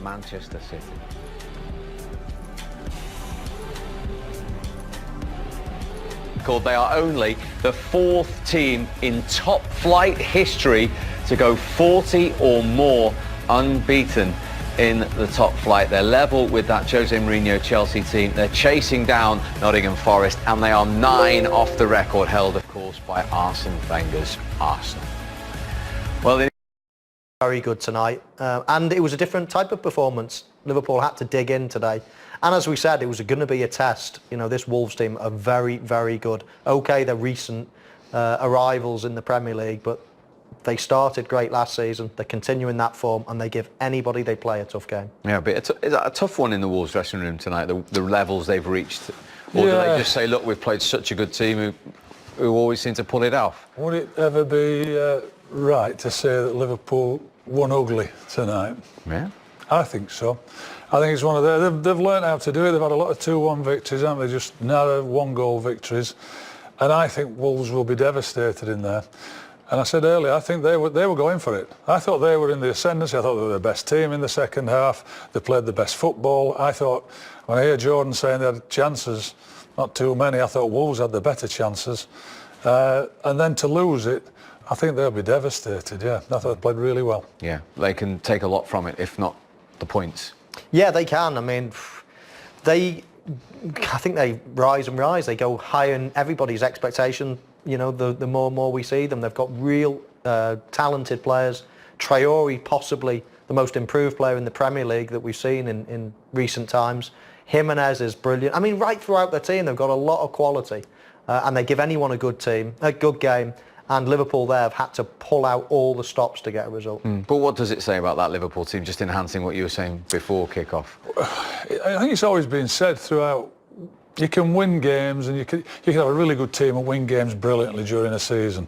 Manchester City. They are only the 4th team in top flight history to go 40 or more unbeaten in the top flight. They're level with that Jose Mourinho Chelsea team. They're chasing down Nottingham Forest, and they are 9 off the record, held of course by Arsene Wenger's Arsenal. Well, very good tonight, and it was a different type of performance. Liverpool had to dig in today, and as we said, it was going to be a test. You know, this Wolves team are very, very good. Okay, they're recent arrivals in the Premier League, but they started great last season. They're continuing that form, and they give anybody they play a tough game. Yeah, but it's a tough one in the Wolves dressing room tonight, the levels they've reached. Or do they just say, look, we've played such a good team who always seem to pull it off? Would it ever be right to say that Liverpool won ugly tonight? Yeah. I think so. I think it's one of their... They've learned how to do it. They've had a lot of 2-1 victories, haven't they? Just narrow 1-goal victories. And I think Wolves will be devastated in there. And I said earlier, I think they were going for it. I thought they were in the ascendancy. I thought they were the best team in the second half. They played the best football. I thought, when I hear Jordan saying they had chances, not too many, I thought Wolves had the better chances. And then to lose it, I think they'll be devastated, yeah. I thought they played really well. Yeah, they can take a lot from it, if not the points. Yeah, they can. I mean, I think they rise and rise. They go higher in everybody's expectation. You know, the more and more we see them, they've got real talented players. Traore, possibly the most improved player in the Premier League that we've seen in recent times. Jimenez is brilliant. I mean, right throughout their team, they've got a lot of quality, and they give anyone a good game. And Liverpool there have had to pull out all the stops to get a result. But what does it say about that Liverpool team, just enhancing what you were saying before kick-off? I think it's always been said throughout, you can win games and you can have a really good team and win games brilliantly during a season.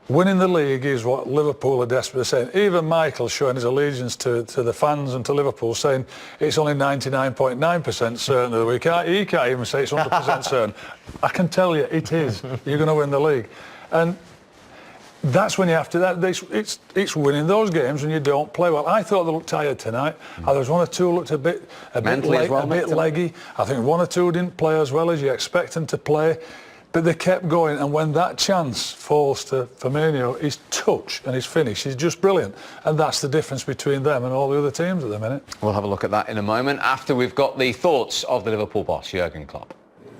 Winning the league is what Liverpool are desperately saying. Even Michael showing his allegiance to the fans and to Liverpool, saying it's only 99.9% certain that he can't even say it's 100% certain. I can tell you it is. You're going to win the league. And that's when you have to, it's winning those games when you don't play well. I thought they looked tired tonight. There was 1 or 2 looked a bit leggy. I think 1 or 2 didn't play as well as you expect them to play. But they kept going, and when that chance falls to Firmino, his touch and his finish is just brilliant. And that's the difference between them and all the other teams at the minute. We'll have a look at that in a moment after we've got the thoughts of the Liverpool boss, Jurgen Klopp.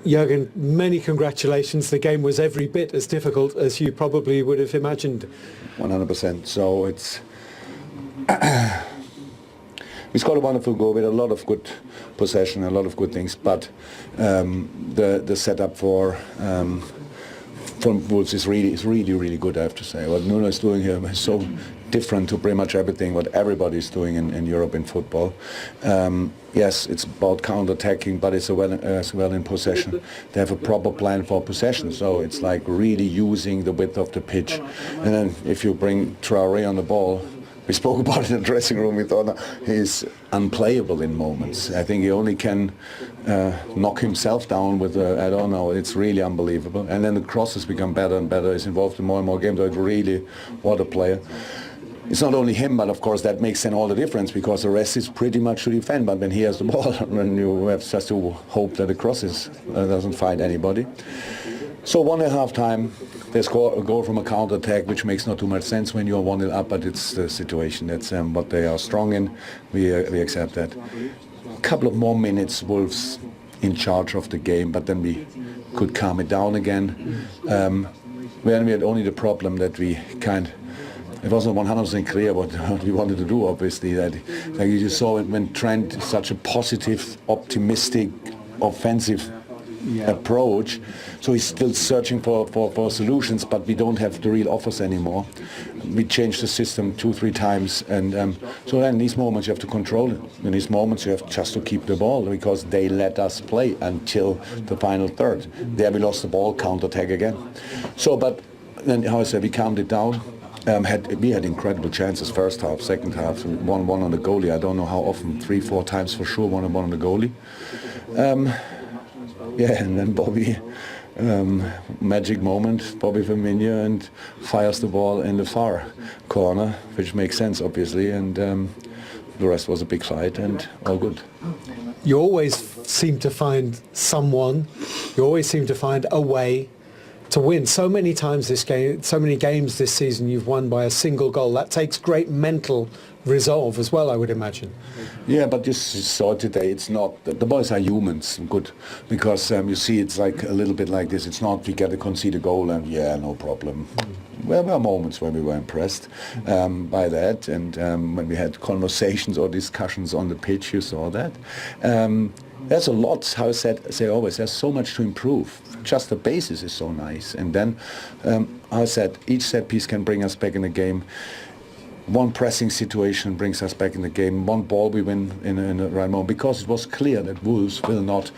Jurgen, many congratulations. The game was every bit as difficult as you probably would have imagined. 100%. So it's... we scored a wonderful goal with a lot of good possession, a lot of good things, but the setup for Wolves is really good, I have to say. What Nuno is doing here is so different to pretty much everything what everybody is doing in Europe in football. Yes, it's about counter-attacking, but it's as well in possession. They have a proper plan for possession, so it's like really using the width of the pitch. And then if you bring Traore on the ball, we spoke about it in the dressing room, we thought he's unplayable in moments. I think he only can knock himself down with, I don't know, it's really unbelievable. And then the crosses become better and better. He's involved in more and more games, so it's really, what a player. It's not only him, but of course that makes then all the difference, because the rest is pretty much to defend, but when he has the ball, then you have just to hope that the crosses doesn't find anybody. So 1.5 time, they score a goal from a counter-attack, which makes not too much sense when you're 1-0 up, but it's the situation. That's what they are strong in. We accept that. A couple of more minutes, Wolves in charge of the game, but then we could calm it down again. We had only the problem that it wasn't 100% clear what we wanted to do, obviously. Like you just saw it when Trent, such a positive, optimistic, offensive approach. So he's still searching for solutions, but we don't have the real offers anymore. We changed the system 2-3 times, and so then in these moments you have to control it. In these moments you have just to keep the ball, because they let us play until the final third. There we lost the ball, counter-attack again. So, but then, how I said, we calmed it down. We had incredible chances first half, second half, 1-1 on the goalie. I don't know how often, 3-4 times for sure, 1-1 on the goalie. And then Bobby, magic moment, Bobby Firmino, and fires the ball in the far corner, which makes sense obviously, and the rest was a big fight and all good. You always seem to find someone, you always seem to find a way to win. So many times this game, so many games this season you've won by a single goal. That takes great mental resolve as well, I would imagine. Yeah, but you saw today, it's not, the boys are humans, good, because you see it's like a little bit like this. It's not we get to concede a goal and yeah, no problem. Well, there were moments when we were impressed by that, and when we had conversations or discussions on the pitch, you saw that. There's a lot, how I say always, there's so much to improve. Just the basis is so nice. And then, I said, each set piece can bring us back in the game. One pressing situation brings us back in the game. One ball we win in the right moment. Because it was clear that Wolves will not,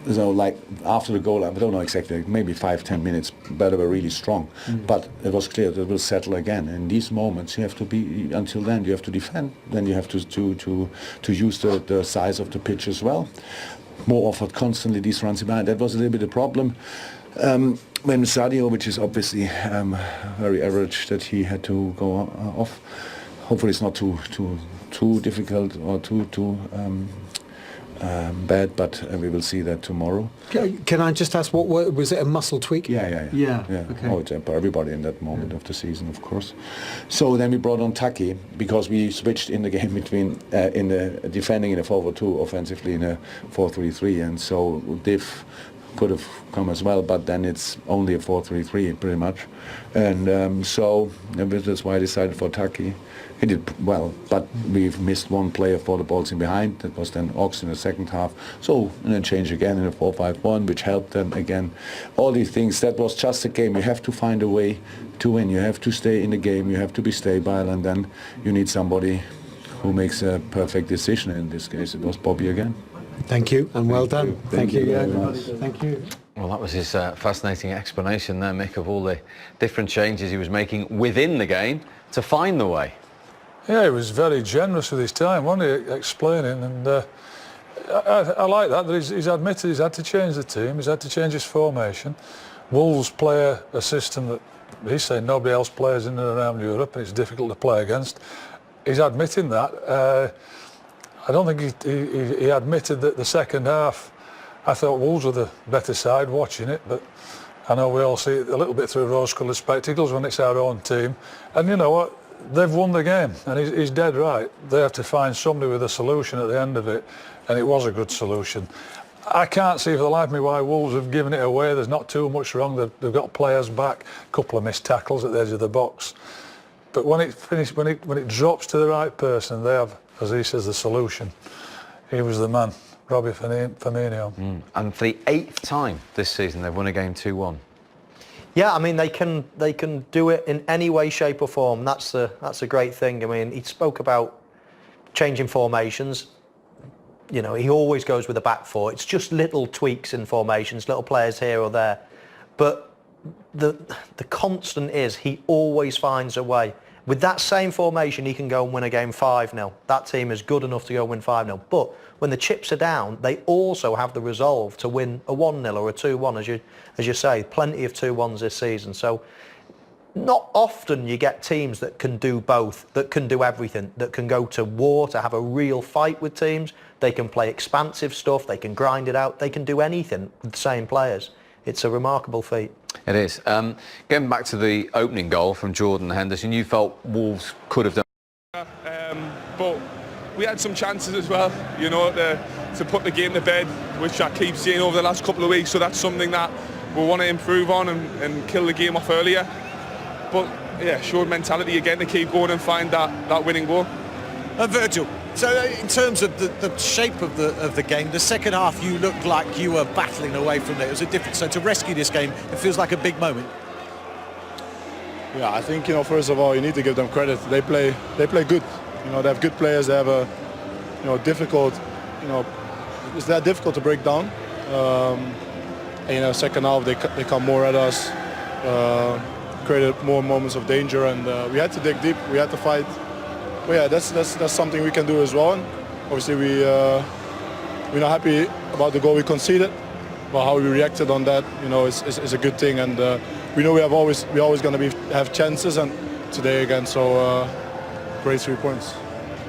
like after the goal, I don't know exactly, maybe 5-10 minutes, but they were really strong. But it was clear that it will settle again. In these moments, you have to be, until then, you have to defend. Then you have to use the size of the pitch as well. More offered constantly these runs behind. That was a little bit a problem. When Sadio, which is obviously very average, that he had to go off. Hopefully it's not too difficult or too bad, but we will see that tomorrow. Can I just ask, what was it, a muscle tweak? Yeah. Okay. Oh, it's for everybody in that moment of the season, of course. So then we brought on Taki, because we switched in the game between in the defending in a 4-4-2, offensively in a 4-3-3, and so Div could have come as well, but then it's only a 4-3-3 pretty much, and so that's why I decided for Taki. He did well, but we've missed one player for the balls in behind. That was then Ox in the second half. So, and then change again in a 4-5-1, which helped them again. All these things, that was just a game. You have to find a way to win. You have to stay in the game. You have to be stable, and then you need somebody who makes a perfect decision. In this case, it was Bobby again. Thank you, and well done. Thank you very much. Thank you. Well, that was his fascinating explanation there, Mick, of all the different changes he was making within the game to find the way. Yeah, he was very generous with his time, wasn't he, explaining, and I like that he's admitted he's had to change the team, he's had to change his formation. Wolves play a system that he's saying nobody else plays in and around Europe, and it's difficult to play against. He's admitting that. I don't think he admitted that the second half, I thought Wolves were the better side watching it, but I know we all see it a little bit through rose-coloured spectacles when it's our own team. And you know what? They've won the game, and he's dead right. They have to find somebody with a solution at the end of it, and it was a good solution. I can't see for the life of me why Wolves have given it away. There's not too much wrong. They've got players back, a couple of missed tackles at the edge of the box. But when it finished, when it drops to the right person, they have, as he says, the solution. He was the man, Robbie Firmino. And for the 8th time this season, they've won a game 2-1. Yeah, I mean they can do it in any way, shape or form. That's a great thing. I mean, he spoke about changing formations. You know, he always goes with a back four. It's just little tweaks in formations, little players here or there. But the constant is he always finds a way. With that same formation, he can go and win a game 5-0. That team is good enough to go and win 5-0. But when the chips are down, they also have the resolve to win a 1-0 or a 2-1, as you say. Plenty of 2-1s this season. So not often you get teams that can do both, that can do everything, that can go to war, to have a real fight with teams. They can play expansive stuff, they can grind it out, they can do anything with the same players. It's a remarkable feat. It is. Going back to the opening goal from Jordan Henderson, you felt Wolves could have done. But we had some chances as well, you know, to put the game to bed, which I keep seeing over the last couple of weeks. So that's something that we want to improve on and kill the game off earlier. But yeah, showed mentality again to keep going and find that winning goal. Virgil, so in terms of the shape of the game, the second half you looked like you were battling away from it. It was a different. So to rescue this game, it feels like a big moment. Yeah, I think, you know, first of all, you need to give them credit. They play good. You know, they have good players. They have a, you know, difficult, you know, it's that difficult to break down. And, you know, second half they come more at us, created more moments of danger, and we had to dig deep. We had to fight. But yeah, that's something we can do as well. Obviously, we're not happy about the goal we conceded, but how we reacted on that, you know, is a good thing. And we know we're always going to have chances, and today again, so great 3 points.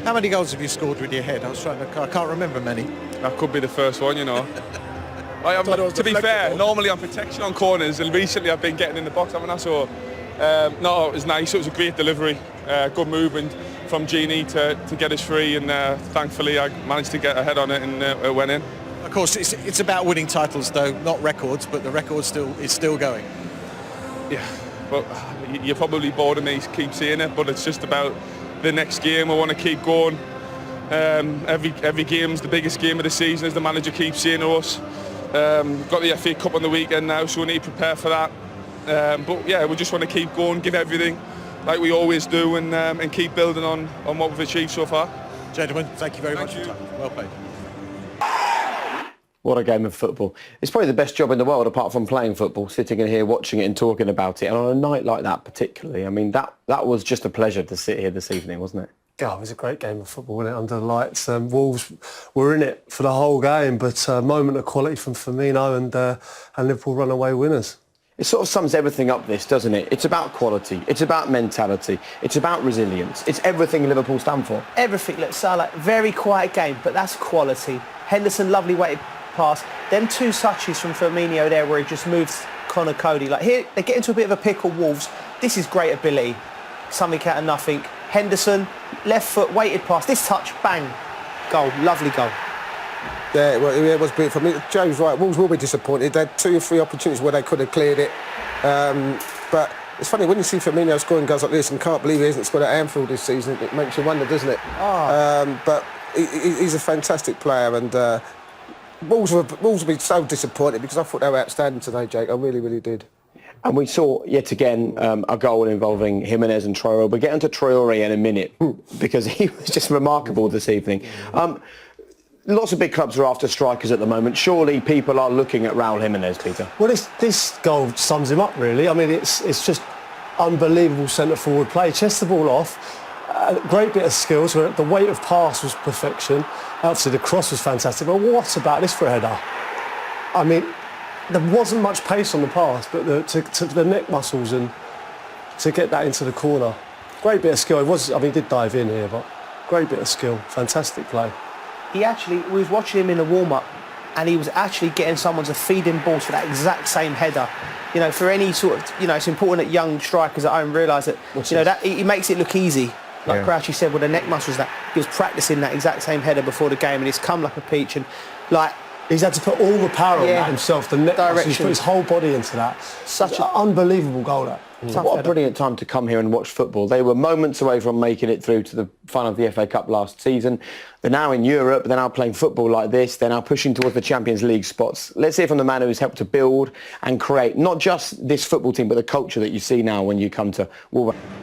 How many goals have you scored with your head? I can't remember many. That could be the first one, you know. To be fair, normally I'm protection on corners, and recently I've been getting in the box, haven't I? So, no, it was nice. It was a great delivery, good movement from Genie to get us free, and thankfully I managed to get a head on it, and it went in. Of course, it's about winning titles, though, not records, but the record is still going. Yeah, but you're probably bored of me keep saying it, but it's just about the next game. I want to keep going. Every game's the biggest game of the season, as the manager keeps saying to us. Got the FA Cup on the weekend now, so we need to prepare for that. But yeah, we just want to keep going, give everything like we always do, and keep building on what we've achieved so far. Gentlemen, thank you very much for your time. Well played. What a game of football. It's probably the best job in the world apart from playing football, sitting in here watching it and talking about it. And on a night like that particularly, I mean, that was just a pleasure to sit here this evening, wasn't it? Oh, it was a great game of football, wasn't it, under the lights. Wolves were in it for the whole game, but a moment of quality from Firmino and Liverpool runaway winners. It sort of sums everything up, this, doesn't it? It's about quality, it's about mentality, it's about resilience. It's everything Liverpool stand for. Everything. Look, Salah, very quiet game, but that's quality. Henderson, lovely weighted pass. Them two touches from Firmino there where he just moves Connor Cody. Like here, they get into a bit of a pickle, Wolves. This is great ability. Something out of nothing. Henderson, left foot, weighted pass. This touch, bang. Goal. Lovely goal. Yeah, well, it was brilliant for me. Joe's right. Wolves will be disappointed. They had 2 or 3 opportunities where they could have cleared it. But it's funny, when you see Firmino scoring goals like this and can't believe he hasn't scored at Anfield this season, it makes you wonder, doesn't it? Oh. But he's a fantastic player, and Wolves will be so disappointed because I thought they were outstanding today, Jake. I really, really did. And we saw, yet again, a goal involving Jimenez and Traore. We'll get onto Traore in a minute because he was just remarkable this evening. Lots of big clubs are after strikers at the moment. Surely people are looking at Raul Jimenez, Peter. Well, this goal sums him up, really. I mean, it's just unbelievable centre-forward play. Chest the ball off. A great bit of skills. Where the weight of pass was perfection. Obviously, the cross was fantastic. But what about this for a header? I mean, there wasn't much pace on the pass, but to the neck muscles and to get that into the corner. Great bit of skill. He did dive in here, but great bit of skill. Fantastic play. We was watching him in the warm-up, and he was actually getting someone to feed him balls for that exact same header. You know, for any sort of, it's important that young strikers at home realise that, that he makes it look easy. Like Crouchy said, with the neck muscles, that he was practising that exact same header before the game, and it's come like a peach. And like he's had to put all the power on that himself. The neck muscles, he's put his whole body into that. Such an unbelievable goal, that. What a brilliant time to come here and watch football. They were moments away from making it through to the final of the FA Cup last season. They're now in Europe. They're now playing football like this. They're now pushing towards the Champions League spots. Let's hear from the man who has helped to build and create not just this football team, but the culture that you see now when you come to Wolverhampton.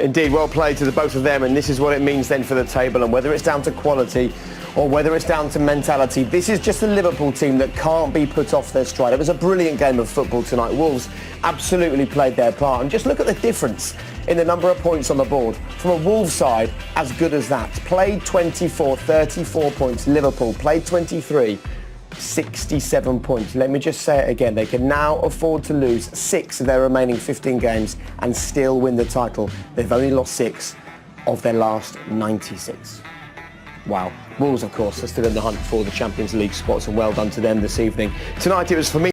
Indeed, well played to the both of them, and this is what it means then for the table, and whether it's down to quality or whether it's down to mentality, this is just a Liverpool team that can't be put off their stride. It was a brilliant game of football tonight. Wolves absolutely played their part, and just look at the difference in the number of points on the board. From a Wolves side, as good as that. Played 24, 34 points. Liverpool played 23, 67 points. Let me just say it again. They can now afford to lose 6 of their remaining 15 games and still win the title. They've only lost 6 of their last 96. Wow. Wolves, of course, are still in the hunt for the Champions League spots, and well done to them this evening. Tonight it was for me.